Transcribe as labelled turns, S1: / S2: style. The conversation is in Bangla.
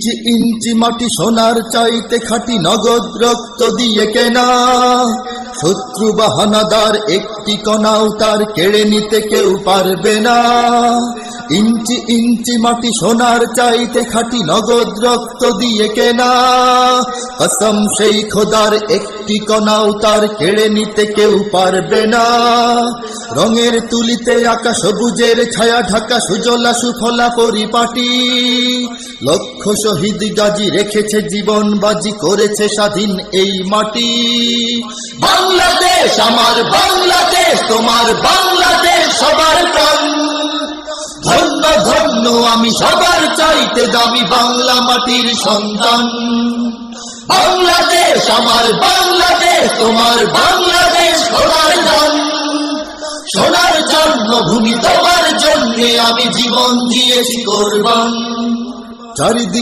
S1: ইঞ্চি ইঞ্চি মাটি সোনার চাইতে খাঁটি নগদ রক্ত দিয়ে কেনা, শত্রু বা হানাদার একটি কণাও তার কেড়ে নিতে কেউ পারবে না। ইঞ্চি ইঞ্চি মাটি সোনার চাইতে খাঁটি নগদ রক্ত দিয়ে কেনা, কসম সেই খোদার একটি কণাও তার কেড়ে নিতে কেউ পারবে না। রঙের তুলিতে আঁকা সবুজের ছায়া ঢাকা সুজলা সুফলা পরিপাটি, লক্ষ শহীদ গাজী রেখেছে জীবন বাজি, করেছে স্বাধীন এই মাটি। বাংলাদেশ আমার বাংলাদেশ, তোমার বাংলাদেশ সবার প্রাণ। ধন্য ধন্য আমি সবার চাইতে দামি বাংলা মাটির সন্তান। বাংলাদেশ আমার বাংলাদেশ, তোমার বাংলাদেশ সবার দান। সোনার জন্মভূমি তোমার জন্যে আমি জীবন দিয়েছি কোরবান। চারিদিকে